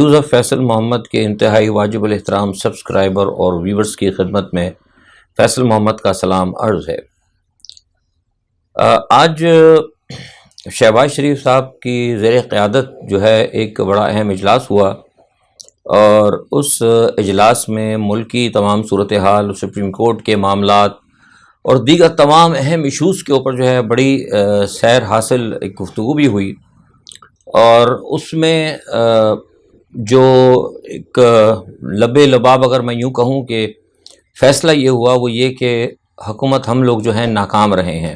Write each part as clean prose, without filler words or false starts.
Views of Faisal محمد کے انتہائی واجب الاحترام سبسکرائبر اور ویورز کی خدمت میں فیصل محمد کا سلام عرض ہے۔ آج شہباز شریف صاحب کی زیر قیادت جو ہے ایک بڑا اہم اجلاس ہوا، اور اس اجلاس میں ملکی تمام صورتحال، سپریم کورٹ کے معاملات اور دیگر تمام اہم ایشوز کے اوپر جو ہے بڑی سیر حاصل ایک گفتگو بھی ہوئی، اور اس میں جو ایک لبے لباب اگر میں یوں کہوں کہ فیصلہ یہ ہوا وہ یہ کہ حکومت ہم لوگ جو ہیں ناکام رہے ہیں۔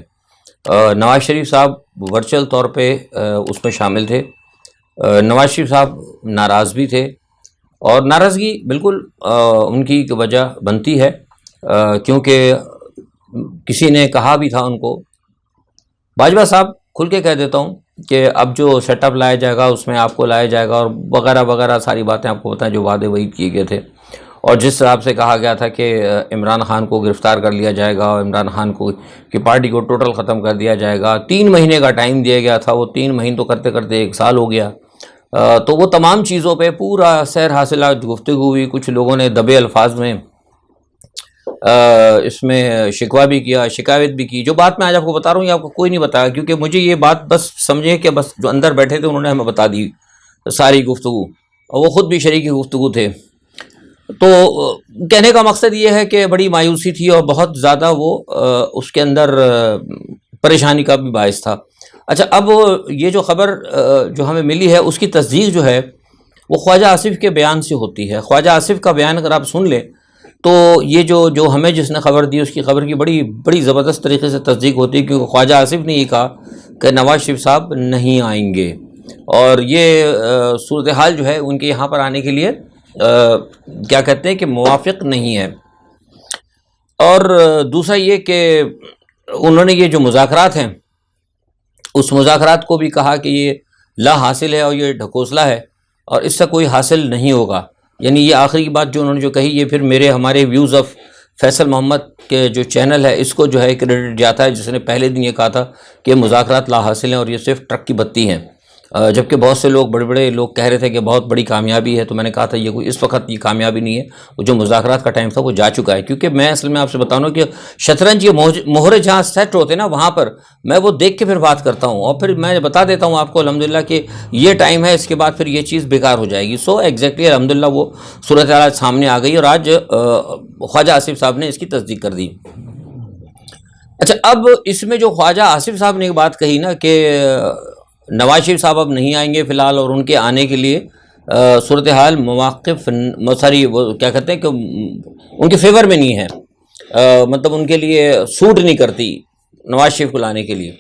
نواز شریف صاحب ورچوئل طور پہ اس میں شامل تھے۔ نواز شریف صاحب ناراض بھی تھے، اور ناراضگی بالکل ان کی وجہ بنتی ہے، کیونکہ کسی نے کہا بھی تھا ان کو، باجوہ صاحب کھل کے کہہ دیتا ہوں کہ اب جو سیٹ اپ لایا جائے گا اس میں آپ کو لایا جائے گا، اور وغیرہ وغیرہ ساری باتیں آپ کو بتائیں جو وعدے وہی کیے گئے تھے، اور جس حساب سے کہا گیا تھا کہ عمران خان کو گرفتار کر لیا جائے گا اور عمران خان کو کی پارٹی کو ٹوٹل ختم کر دیا جائے گا۔ 3 مہینے کا ٹائم دیا گیا تھا، وہ 3 مہینے تو کرتے کرتے 1 سال ہو گیا۔ تو وہ تمام چیزوں پہ پورا سیر حاصلہ گفتگو ہوئی۔ کچھ لوگوں نے دبے الفاظ میں اس میں شکوہ بھی کیا، شکایت بھی کی۔ جو بات میں آج آپ کو بتا رہا ہوں یہ آپ کو کوئی نہیں بتایا، کیونکہ مجھے یہ بات بس سمجھے کہ بس جو اندر بیٹھے تھے انہوں نے ہمیں بتا دی ساری گفتگو، اور وہ خود بھی شریک گفتگو تھے۔ تو کہنے کا مقصد یہ ہے کہ بڑی مایوسی تھی، اور بہت زیادہ وہ اس کے اندر پریشانی کا بھی باعث تھا۔ اچھا، اب یہ جو خبر جو ہمیں ملی ہے اس کی تصدیق جو ہے وہ خواجہ آصف کے بیان سے ہوتی ہے۔ خواجہ آصف کا بیان اگر آپ سن لیں تو یہ جو ہمیں جس نے خبر دی اس کی خبر کی بڑی زبردست طریقے سے تصدیق ہوتی ہے، کیونکہ خواجہ آصف نے یہ کہا کہ نواز شریف صاحب نہیں آئیں گے، اور یہ صورتحال جو ہے ان کے یہاں پر آنے کے لیے کیا کہتے ہیں کہ موافق نہیں ہے۔ اور دوسرا یہ کہ انہوں نے یہ جو مذاکرات ہیں اس مذاکرات کو بھی کہا کہ یہ لا حاصل ہے اور یہ ڈھکوسلا ہے، اور اس سے کوئی حاصل نہیں ہوگا۔ یعنی یہ آخری بات جو انہوں نے جو کہی، یہ پھر ہمارے ویوز آف فیصل محمد کے جو چینل ہے اس کو جو ہے کریڈٹ جاتا ہے، جس نے پہلے دن یہ کہا تھا کہ مذاکرات لا حاصل ہیں اور یہ صرف ٹرک کی بتی ہیں، جبکہ بہت سے لوگ بڑے لوگ کہہ رہے تھے کہ بہت بڑی کامیابی ہے۔ تو میں نے کہا تھا یہ کوئی اس وقت یہ کامیابی نہیں ہے، وہ جو مذاکرات کا ٹائم تھا وہ جا چکا ہے، کیونکہ میں اصل میں آپ سے بتاؤں کہ شطرنج یہ مہرے جہاں سیٹ ہوتے ہیں نا وہاں پر میں وہ دیکھ کے پھر بات کرتا ہوں، اور پھر میں بتا دیتا ہوں آپ کو الحمدللہ کہ یہ ٹائم ہے، اس کے بعد پھر یہ چیز بیکار ہو جائے گی۔ سو ایگزیکٹلی الحمدللہ وہ صورتحال سامنے آ گئی، اور آج خواجہ آصف صاحب نے اس کی تصدیق کر دی۔ اچھا، اب اس میں جو خواجہ آصف صاحب نے ایک بات کہی نا کہ نواز شریف صاحب اب نہیں آئیں گے فی الحال، اور ان کے آنے کے لیے صورتحال مواقف وہ کیا کہتے ہیں کہ ان کے فیور میں نہیں ہے، مطلب ان کے لیے سوٹ نہیں کرتی نواز شریف کو لانے کے لیے۔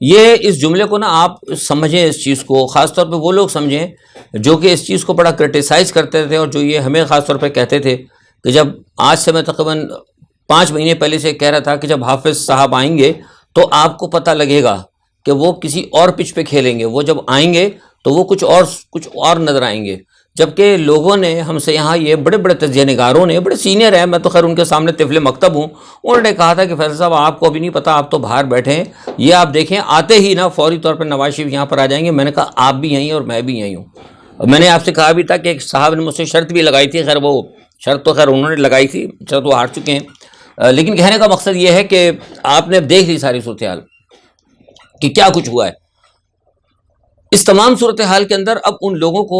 یہ اس جملے کو نا آپ سمجھیں، اس چیز کو خاص طور پہ وہ لوگ سمجھیں جو کہ اس چیز کو بڑا کرٹیسائز کرتے تھے، اور جو یہ ہمیں خاص طور پہ کہتے تھے کہ جب آج سے میں تقریباً 5 مہینے پہلے سے کہہ رہا تھا کہ جب حافظ صاحب آئیں گے تو آپ کو پتہ لگے گا کہ وہ کسی اور پچ پہ کھیلیں گے، وہ جب آئیں گے تو وہ کچھ اور نظر آئیں گے۔ جبکہ لوگوں نے ہم سے یہاں یہ بڑے تجزیہ نگاروں نے، بڑے سینئر ہیں، میں تو خیر ان کے سامنے طفل مکتب ہوں، انہوں نے کہا تھا کہ فیصل صاحب آپ کو ابھی نہیں پتہ، آپ تو باہر بیٹھے ہیں، یہ آپ دیکھیں آتے ہی نا فوری طور پر نواز شریف یہاں پر آ جائیں گے۔ میں نے کہا آپ بھی یہیں اور میں بھی یہیں ہوں۔ میں نے آپ سے کہا بھی تھا کہ ایک صاحب نے مجھ سے شرط بھی لگائی تھی، خیر وہ شرط تو خیر انہوں نے لگائی تھی، شرط وہ ہار چکے ہیں، لیکن کہنے کا مقصد یہ ہے کہ آپ نے دیکھ لی ساری صورتحال کہ کیا کچھ ہوا ہے۔ اس تمام صورتحال کے اندر اب ان لوگوں کو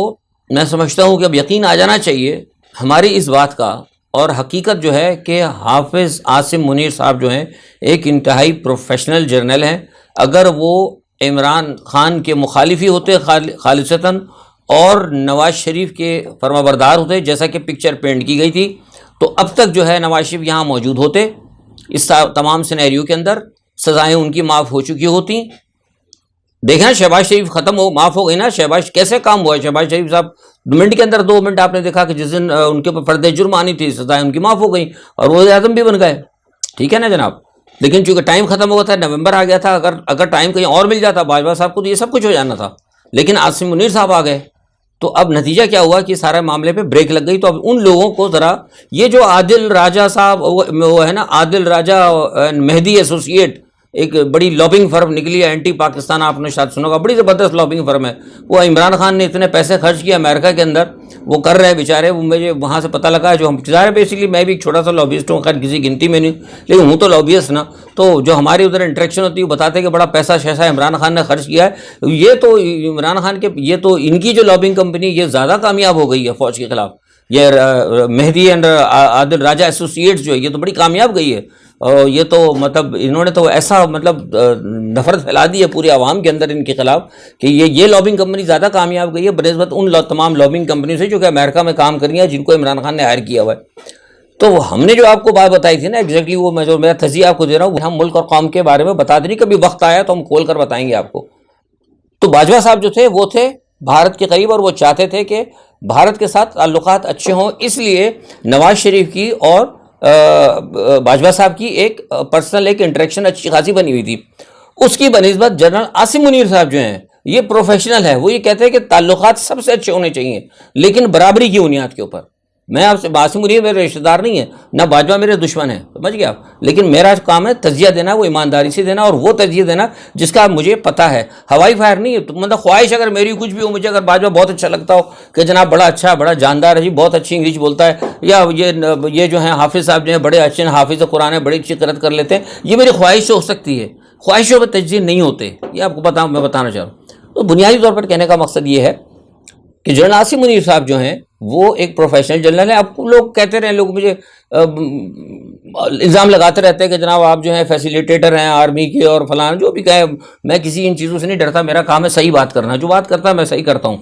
میں سمجھتا ہوں کہ اب یقین آ جانا چاہیے ہماری اس بات کا، اور حقیقت جو ہے کہ حافظ عاصم منیر صاحب جو ہیں ایک انتہائی پروفیشنل جرنل ہیں۔ اگر وہ عمران خان کے مخالفی ہوتے خالصتاً اور نواز شریف کے فرمانبردار ہوتے جیسا کہ پکچر پینٹ کی گئی تھی، تو اب تک جو ہے نواز شریف یہاں موجود ہوتے، اس تمام سینیریو کے اندر سزائیں ان کی معاف ہو چکی ہوتی۔ دیکھیں شہباز شریف معاف ہو گئی نا، شہباز کیسے کام ہوا ہے؟ شہباز شریف صاحب منٹ کے اندر 2 منٹ آپ نے دیکھا کہ جس دن ان کے اوپر فرد جرم آنی تھی سزائیں ان کی معاف ہو گئی، اور وزیر اعظم بھی بن گئے، ٹھیک ہے نا جناب۔ لیکن چونکہ ٹائم ختم ہوا تھا، نومبر آ گیا تھا، اگر ٹائم کہیں اور مل جاتا باجوہ صاحب کو تو یہ سب کچھ ہو جانا تھا، لیکن عاصم منیر صاحب آ گئے، تو اب نتیجہ کیا ہوا کہ سارے معاملے پہ بریک لگ گئی۔ تو اب ان لوگوں کو ذرا یہ جو عادل راجہ صاحب وہ ہے نا، عادل راجہ مہدی ایسوسیٹ، ایک بڑی لابنگ فرم نکلی ہے اینٹی پاکستان، آپ نے شاید سنا ہوگا، بڑی زبردست لابنگ فرم ہے۔ وہ عمران خان نے اتنے پیسے خرچ کیے امریکہ کے اندر وہ کر رہے ہیں بیچارے. وہ مجھے وہاں سے پتہ لگا جو ہم ظاہر بیسکلی میں بھی ایک چھوٹا سا لابیسٹ ہوں, خیر کسی گنتی میں نہیں, لیکن ہوں تو لابیسٹ نا. تو جو ہماری ادھر انٹریکشن ہوتی ہے وہ بتاتے ہیں کہ بڑا پیسہ شیسا عمران خان نے خرچ کیا ہے. یہ تو عمران خان کے, یہ تو ان کی جو لابنگ کمپنی یہ زیادہ کامیاب ہو گئی ہے فوج کے خلاف. یہ مہدی اینڈ عادل راجہ ایسوسیٹس جو ہے یہ تو بڑی کامیاب گئی ہے. اور یہ تو مطلب انہوں نے تو ایسا مطلب نفرت پھیلا دی ہے پورے عوام کے اندر ان کے خلاف کہ یہ لابنگ کمپنی زیادہ کامیاب گئی ہے بنسبت ان تمام لابنگ کمپنیوں سے جو کہ امریکہ میں کام کر رہی ہیں جن کو عمران خان نے ہائر کیا ہوا ہے. تو ہم نے جو آپ کو بات بتائی تھی نا ایگزیکٹلی وہ میں جو میرا تجزیہ آپ کو دے رہا ہوں, ہم ملک اور قوم کے بارے میں بتا دیں, کبھی وقت آیا تو ہم کھول کر بتائیں گے آپ کو. تو باجوہ صاحب جو تھے وہ تھے بھارت کے قریب, اور وہ چاہتے تھے کہ بھارت کے ساتھ تعلقات اچھے ہوں. اس لیے نواز شریف کی اور باجوہ صاحب کی ایک پرسنل ایک انٹریکشن اچھی خاصی بنی ہوئی تھی. اس کی بنسبت جنرل عاصم منیر صاحب جو ہیں یہ پروفیشنل ہے, وہ یہ کہتے ہیں کہ تعلقات سب سے اچھے ہونے چاہیے لیکن برابری کی بنیاد کے اوپر. میں آپ سے عاصم منیر میرے رشتہ دار نہیں ہے, نہ باجوہ میرے دشمن ہیں, سمجھ گئے آپ, لیکن میرا کام ہے تجزیہ دینا, وہ ایمانداری سے دینا, اور وہ تجزیہ دینا جس کا مجھے پتہ ہے. ہوائی فائر نہیں ہے, مطلب خواہش اگر میری کچھ بھی ہو, مجھے اگر باجوہ بہت اچھا لگتا ہو کہ جناب بڑا اچھا بڑا جاندار ہے جی, بہت اچھی انگلش بولتا ہے, یا یہ جو ہیں حافظ صاحب جو ہیں بڑے اچھے حافظ قرآن ہے, بڑی اچھی قرأت کر لیتے ہیں, یہ میری خواہش ہو سکتی ہے. خواہشوں پہ تجزیے نہیں ہوتے, یہ آپ کو پتا میں بتانا چاہ رہا ہوں. تو بنیادی طور پر کہنے کا مقصد یہ ہے کہ جنرل عاصم منیر صاحب جو ہیں وہ ایک پروفیشنل جنرل ہیں. اب لوگ کہتے رہے, لوگ مجھے الزام لگاتے رہتے ہیں کہ جناب آپ جو ہیں فیسیلیٹیٹر ہیں آرمی کے اور فلاں, جو بھی کہے, میں کسی ان چیزوں سے نہیں ڈرتا, میرا کام ہے صحیح بات کرنا, جو بات کرتا ہے میں صحیح کرتا ہوں.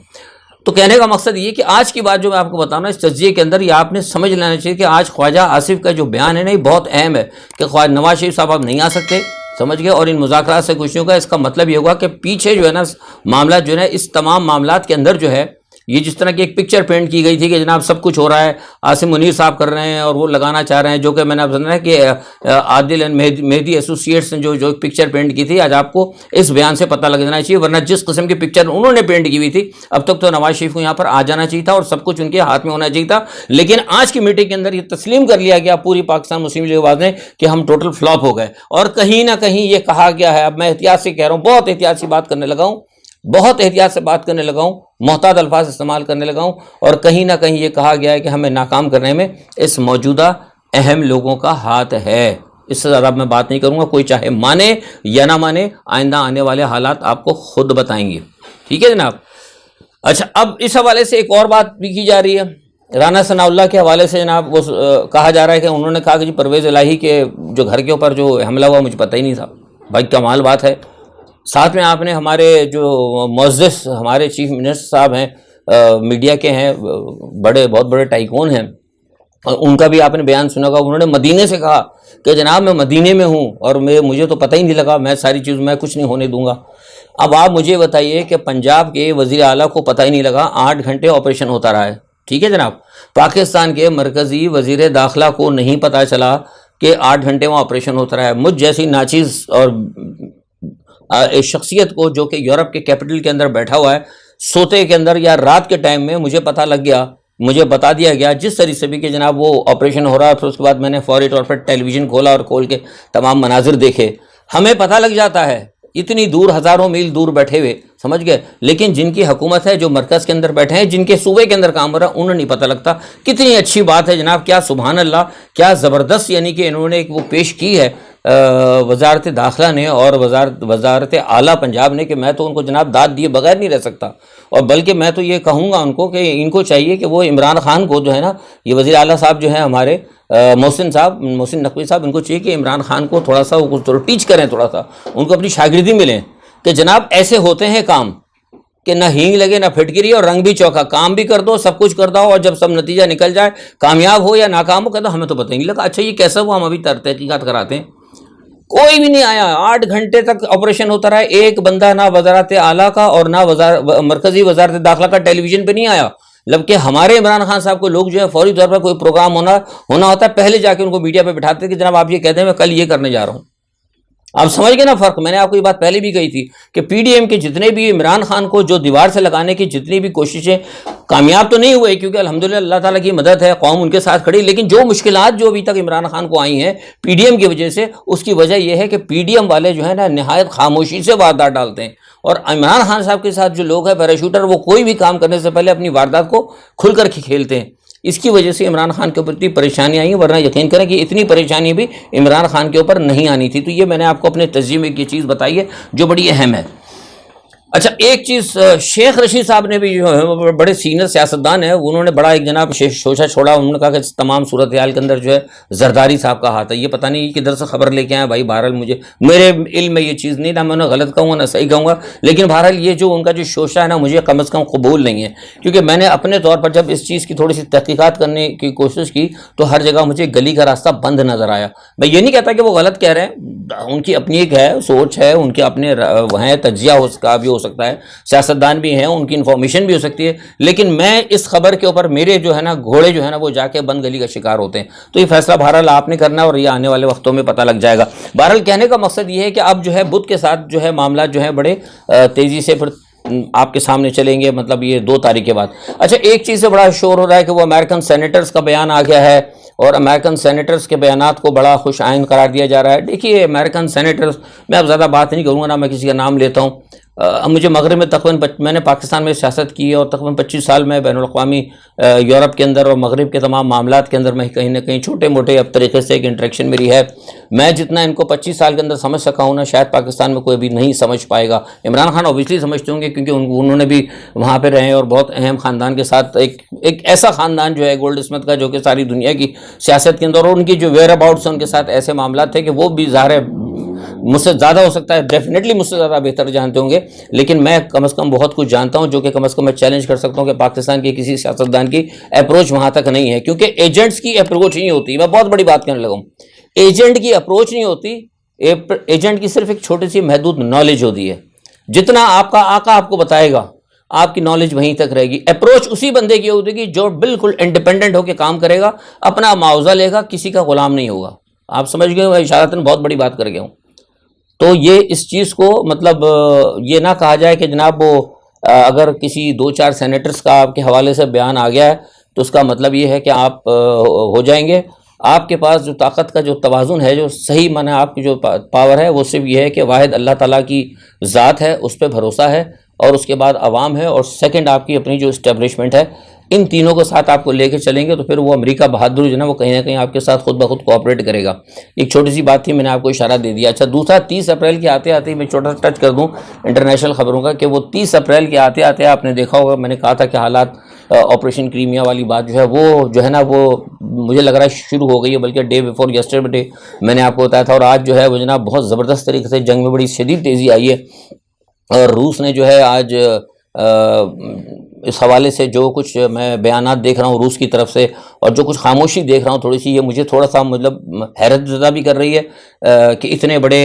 تو کہنے کا مقصد یہ کہ آج کی بات جو میں آپ کو بتانا اس تجزیے کے اندر یہ آپ نے سمجھ لینا چاہیے کہ آج خواجہ آصف کا جو بیان ہے نا یہ بہت اہم ہے کہ خواجہ نواز شریف صاحب آپ نہیں آ سکتے, سمجھ گئے, اور ان مذاکرات سے کچھ نہیں ہوگا. اس کا مطلب یہ ہوگا کہ پیچھے جو ہے نا معاملات جو ہے نا اس تمام معاملات کے اندر جو ہے یہ جس طرح کی ایک پکچر پینٹ کی گئی تھی کہ جناب سب کچھ ہو رہا ہے, عاصم منیر صاحب کر رہے ہیں اور وہ لگانا چاہ رہے ہیں, جو کہ میں نے آپ سنا ہے کہ عادل اینڈ مہدی ایسوسیٹس نے جو ایک پکچر پینٹ کی تھی. آج آپ کو اس بیان سے پتہ لگ جانا چاہیے, ورنہ جس قسم کی پکچر انہوں نے پینٹ کی ہوئی تھی اب تک تو نواز شریف کو یہاں پر آ جانا چاہیے تھا اور سب کچھ ان کے ہاتھ میں ہونا چاہیے تھا. لیکن آج کی میٹنگ کے اندر یہ تسلیم کر لیا گیا پوری پاکستان مسلم لیگ آواز نے کہ ہم ٹوٹل فلاپ ہو گئے, اور کہیں نہ کہیں یہ کہا گیا ہے, اب میں احتیاط سے کہہ رہا ہوں, بہت احتیاط سے بات کرنے لگا ہوں, بہت احتیاط سے بات کرنے لگا ہوں, محتاط الفاظ استعمال کرنے لگا ہوں, اور کہیں نہ کہیں یہ کہا گیا ہے کہ ہمیں ناکام کرنے میں اس موجودہ اہم لوگوں کا ہاتھ ہے. اس سے زیادہ میں بات نہیں کروں گا, کوئی چاہے مانے یا نہ مانے, آئندہ آنے والے حالات آپ کو خود بتائیں گے. ٹھیک ہے جناب. اچھا, اب اس حوالے سے ایک اور بات بھی کی جا رہی ہے رانا ثناء اللہ کے حوالے سے. جناب وہ کہا جا رہا ہے کہ انہوں نے کہا کہ جی پرویز الہی کے جو گھر کے اوپر جو حملہ ہوا مجھے پتہ ہی نہیں تھا. بھائی کمال بات ہے. ساتھ میں آپ نے ہمارے جو معزز ہمارے چیف منسٹر صاحب ہیں, میڈیا کے ہیں, بہت بڑے ٹائکون ہیں, ان کا بھی آپ نے بیان سنا ہوگا. انہوں نے مدینے سے کہا کہ جناب میں مدینے میں ہوں اور مجھے تو پتہ ہی نہیں لگا, میں ساری چیز میں کچھ نہیں ہونے دوں گا. اب آپ مجھے بتائیے کہ پنجاب کے وزیر اعلیٰ کو پتہ ہی نہیں لگا, 8 گھنٹے آپریشن ہوتا رہا ہے. ٹھیک ہے جناب. پاکستان کے مرکزی وزیر داخلہ کو نہیں پتہ چلا کہ 8 گھنٹے وہاں آپریشن ہوتا رہا ہے. مجھ جیسی ناچیز اور ایک شخصیت کو جو کہ یورپ کے کیپٹل کے اندر بیٹھا ہوا ہے, سوتے کے اندر یا رات کے ٹائم میں مجھے پتہ لگ گیا, مجھے بتا دیا گیا جس طریقے سے بھی کہ جناب وہ آپریشن ہو رہا ہے. پھر اس کے بعد میں نے فوری طور پر ٹیلی ویژن کھولا اور کھول کے تمام مناظر دیکھے. ہمیں پتہ لگ جاتا ہے اتنی دور, ہزاروں میل دور بیٹھے ہوئے, سمجھ گئے, لیکن جن کی حکومت ہے, جو مرکز کے اندر بیٹھے ہیں, جن کے صوبے کے اندر کام ہو رہا ہے, انہیں نہیں پتہ لگتا. کتنی اچھی بات ہے جناب, کیا سبحان اللہ, کیا زبردست یعنی کہ انہوں نے ایک وہ پیش کی ہے وزارت داخلہ نے اور وزارت اعلیٰ پنجاب نے, کہ میں تو ان کو جناب داد دیے بغیر نہیں رہ سکتا. اور بلکہ میں تو یہ کہوں گا ان کو کہ ان کو چاہیے کہ وہ عمران خان کو جو ہے نا, یہ وزیر اعلیٰ صاحب جو ہیں ہمارے محسن نقوی صاحب, ان کو چاہیے کہ عمران خان کو تھوڑا سا ٹیچ کریں, تھوڑا سا ان کو اپنی شاگردی ملیں کہ جناب ایسے ہوتے ہیں کام کہ نہ ہینگ لگے نہ پھٹکری اور رنگ بھی چوکا, کام بھی کر دو, سب کچھ کر دو, اور جب سب نتیجہ نکل جائے, کامیاب ہو یا ناکام ہو, کہتا ہمیں تو پتہ ہی نہیں لگا. اچھا یہ کیسا ہوا, ہم ابھی تحقیقات کراتے ہیں. کوئی بھی نہیں آیا, 8 گھنٹے تک آپریشن ہوتا رہا. ایک بندہ نہ وزارت اعلیٰ کا اور نہ مرکزی وزارت داخلہ کا ٹیلی ویژن پہ نہیں آیا. جبکہ ہمارے عمران خان صاحب کو لوگ جو ہے فوری طور پر کوئی پروگرام ہونا ہوتا ہے, پہلے جا کے ان کو میڈیا پہ بٹھاتے ہیں کہ جناب آپ یہ کہتے ہیں میں کل یہ کرنے جا رہا ہوں. آپ سمجھ گئے نا فرق. میں نے آپ کو یہ بات پہلے بھی کہی تھی کہ پی ڈی ایم کے جتنے بھی عمران خان کو جو دیوار سے لگانے کی جتنی بھی کوششیں کامیاب تو نہیں ہوئے, کیونکہ الحمدللہ اللہ تعالیٰ کی مدد ہے, قوم ان کے ساتھ کھڑی, لیکن جو مشکلات جو ابھی تک عمران خان کو آئی ہیں پی ڈی ایم کی وجہ سے, اس کی وجہ یہ ہے کہ پی ڈی ایم والے جو ہے نا نہایت خاموشی سے واردات ڈالتے ہیں, اور عمران خان صاحب کے ساتھ جو لوگ ہیں پیراشوٹر, وہ کوئی بھی کام کرنے سے پہلے اپنی واردات کو کھل کر کے کھیلتے ہیں. اس کی وجہ سے عمران خان کے اوپر اتنی پریشانی آئی, ورنہ یقین کریں کہ اتنی پریشانی بھی عمران خان کے اوپر نہیں آنی تھی. تو یہ میں نے آپ کو اپنے تجزیے میں یہ چیز بتائی ہے جو بڑی اہم ہے. اچھا, ایک چیز شیخ رشید صاحب نے بھی جو ہے بڑے سینئر سیاستدان ہیں, انہوں نے بڑا ایک جناب شوشہ چھوڑا. انہوں نے کہا کہ تمام صورتحال کے اندر جو ہے زرداری صاحب کا ہاتھ ہے. یہ پتہ نہیں کدھر سے خبر لے کے آئے بھائی, بہرحال میرے علم میں یہ چیز نہیں, نہ میں انہیں غلط کہوں گا نہ صحیح کہوں گا, لیکن بہرحال یہ جو ان کا جو شوشہ ہے نا, مجھے کم از کم قبول نہیں ہے, کیونکہ میں نے اپنے طور پر جب اس چیز کی تھوڑی سی تحقیقات کرنے کی کوشش کی تو ہر جگہ مجھے گلی کا راستہ بند نظر آیا. میں یہ نہیں کہتا کہ وہ غلط کہہ رہے ہیں, ان کی اپنی ایک ہے سوچ ہے, ان کے اپنے ہیں تجزیہ ہو سکتا ہے, سیاستدان بھی ہیں, ان کی انفارمیشن بھی ہو سکتی ہے, لیکن میں اس خبر کے اوپر میرے جو ہے نا گھوڑے جو ہے نا وہ جا کے بند گلی کا شکار ہوتے ہیں. تو یہ فیصلہ بہرحال آپ نے کرنا ہے, اور یہ آنے والے وقتوں میں پتہ لگ جائے گا. بہرحال کہنے کا مقصد یہ ہے کہ اب جو ہے بدھ کے ساتھ جو ہے معاملات جو ہے بڑے تیزی سے پھر آپ کے سامنے چلیں گے, مطلب یہ 2 تاریخ کے بعد. اچھا, ایک چیز سے بڑا شور ہو رہا ہے کہ وہ امریکن سینیٹرز کا بیان آ گیا ہے, اور امریکن سینیٹرز کے بیانات کو بڑا خوش آئند قرار دیا جا رہا ہے. دیکھیے امریکن سینیٹرز, میں اب زیادہ بات نہیں کروں گا, نہ میں کسی کا نام لیتا ہوں. مجھے مغرب میں تقریباً میں نے پاکستان میں سیاست کی ہے, اور تقریباً 25 سال میں بین الاقوامی یورپ کے اندر اور مغرب کے تمام معاملات کے اندر میں کہیں نہ کہیں چھوٹے موٹے اب طریقے سے ایک انٹریکشن میری ہے. میں جتنا ان کو 25 سال کے اندر سمجھ سکا ہوں نا, شاید پاکستان میں کوئی بھی نہیں سمجھ پائے گا. عمران خان اوبیسلی سمجھتے ہوں گے, کیونکہ انہوں نے بھی وہاں پہ رہے, اور بہت اہم خاندان کے ساتھ ایک ایسا خاندان جو ہے گولڈ اسمتھ کا, جو کہ ساری دنیا کی سیاست کے اندر, اور ان کی جو ویئر اباؤٹس ہیں ان کے ساتھ ایسے معاملات تھے کہ وہ بھی ظاہر ہے مجھ سے زیادہ ہو سکتا ہے, ڈیفینیٹلی مجھ سے زیادہ بہتر جانتے ہوں گے, لیکن میں کم از کم بہت کچھ جانتا ہوں, جو کہ کم از کم میں چیلنج کر سکتا ہوں کہ پاکستان کے کسی سیاستدان کی اپروچ وہاں تک نہیں ہے, کیونکہ ایجنٹس کی اپروچ نہیں ہوتی. میں بہت بڑی بات کہنے لگا ہوں, ایجنٹ کی اپروچ نہیں ہوتی, ایجنٹ کی صرف ایک چھوٹی سی محدود نالج ہوتی ہے. جتنا آپ کا آقا آپ کو بتائے گا آپ کی نالج وہیں تک رہے گی. اپروچ اسی بندے کی ہوتی ہے جو بالکل انڈیپینڈنٹ ہو کے کام کرے گا, اپنا معاوضہ لے گا, کسی کا غلام نہیں ہوگا. آپ سمجھ گئے, میں اشارتاً بہت بڑی بات کر گیا ہوں. تو یہ اس چیز کو مطلب یہ نہ کہا جائے کہ جناب وہ اگر کسی 2-4 سینیٹرز کا آپ کے حوالے سے بیان آ گیا ہے تو اس کا مطلب یہ ہے کہ آپ ہو جائیں گے. آپ کے پاس جو طاقت کا جو توازن ہے, جو صحیح معنی آپ کی جو پاور ہے, وہ صرف یہ ہے کہ واحد اللہ تعالیٰ کی ذات ہے, اس پہ بھروسہ ہے, اور اس کے بعد عوام ہے, اور سیکنڈ آپ کی اپنی جو اسٹیبلشمنٹ ہے. ان تینوں کے ساتھ آپ کو لے کے چلیں گے تو پھر وہ امریکہ بہادر جو ہے نا وہ کہیں نہ کہیں آپ کے ساتھ خود بخود کوآپریٹ کرے گا. ایک چھوٹی سی بات تھی, میں نے آپ کو اشارہ دے دیا. اچھا, دوسرا 30 اپریل کے آتے آتے میں چھوٹا سا ٹچ کر دوں انٹرنیشنل خبروں کا, کہ وہ 30 اپریل کے آتے آتے آپ نے دیکھا ہوگا, میں نے کہا تھا کہ حالات آپریشن کریمیا والی بات جو ہے وہ جو ہے نا وہ مجھے لگ رہا ہے شروع ہو گئی ہے, بلکہ ڈے بیفور یسٹرڈے میں نے آپ کو بتایا تھا. اور آج جو ہے وہ جناب بہت زبردست طریقے سے جنگ میں بڑی شدید تیزی آئی ہے, اور روس نے جو ہے آج اس حوالے سے جو کچھ میں بیانات دیکھ رہا ہوں روس کی طرف سے, اور جو کچھ خاموشی دیکھ رہا ہوں تھوڑی سی, یہ مجھے تھوڑا سا مطلب حیرت زدہ بھی کر رہی ہے کہ اتنے بڑے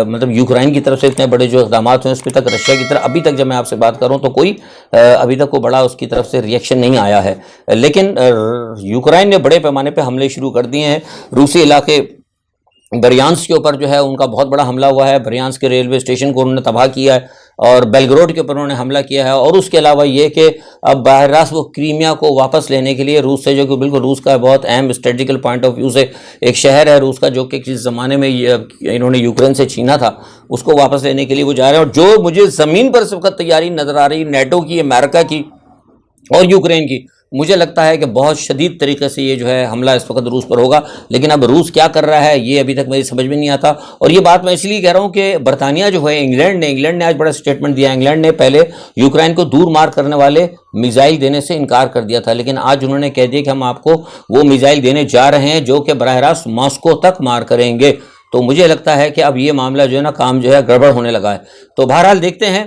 مطلب یوکرائن کی طرف سے اتنے بڑے جو اقدامات ہیں, اس پہ تک رشیا کی طرف ابھی تک جب میں آپ سے بات کروں تو کوئی ابھی تک کوئی بڑا اس کی طرف سے ریئیکشن نہیں آیا ہے. لیکن یوکرائن نے بڑے پیمانے پہ حملے شروع کر دیے ہیں. روسی علاقے بریانسک کے اوپر جو ہے ان کا بہت بڑا حملہ ہوا ہے, بریانسک کے ریلوے اسٹیشن کو انہوں نے تباہ کیا ہے, اور بیلگروڈ کے اوپر انہوں نے حملہ کیا ہے. اور اس کے علاوہ یہ کہ اب براہ راست وہ کریمیا کو واپس لینے کے لیے روس سے, جو کہ بالکل روس کا بہت اہم اسٹریٹجیکل پوائنٹ آف ویو سے ایک شہر ہے روس کا, جو کہ کس زمانے میں انہوں نے یوکرین سے چھینا تھا, اس کو واپس لینے کے لیے وہ جا رہے ہیں. اور جو مجھے زمین پر اس وقت تیاری نظر آ رہی نیٹو کی, امریکہ کی اور یوکرین کی, مجھے لگتا ہے کہ بہت شدید طریقے سے یہ جو ہے حملہ اس وقت روس پر ہوگا. لیکن اب روس کیا کر رہا ہے یہ ابھی تک میری سمجھ میں نہیں آتا. اور یہ بات میں اس لیے کہہ رہا ہوں کہ برطانیہ جو ہے, انگلینڈ نے آج بڑا اسٹیٹمنٹ دیا. انگلینڈ نے پہلے یوکرائن کو دور مار کرنے والے میزائل دینے سے انکار کر دیا تھا, لیکن آج انہوں نے کہہ دیا کہ ہم آپ کو وہ میزائل دینے جا رہے ہیں جو کہ براہ راست ماسکو تک مار کریں گے. تو مجھے لگتا ہے کہ اب یہ معاملہ جو ہے نا کام جو ہے گڑبڑ ہونے لگا ہے. تو بہرحال دیکھتے ہیں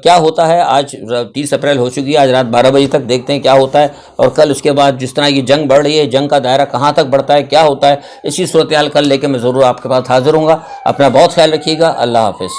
کیا ہوتا ہے. آج 30 اپریل ہو چکی ہے, آج رات 12 بجے تک دیکھتے ہیں کیا ہوتا ہے, اور کل اس کے بعد جس طرح یہ جنگ بڑھ رہی ہے, جنگ کا دائرہ کہاں تک بڑھتا ہے, کیا ہوتا ہے, اسی صورتحال کل لے کے میں ضرور آپ کے پاس حاضر ہوں گا. اپنا بہت خیال رکھیے گا. اللہ حافظ.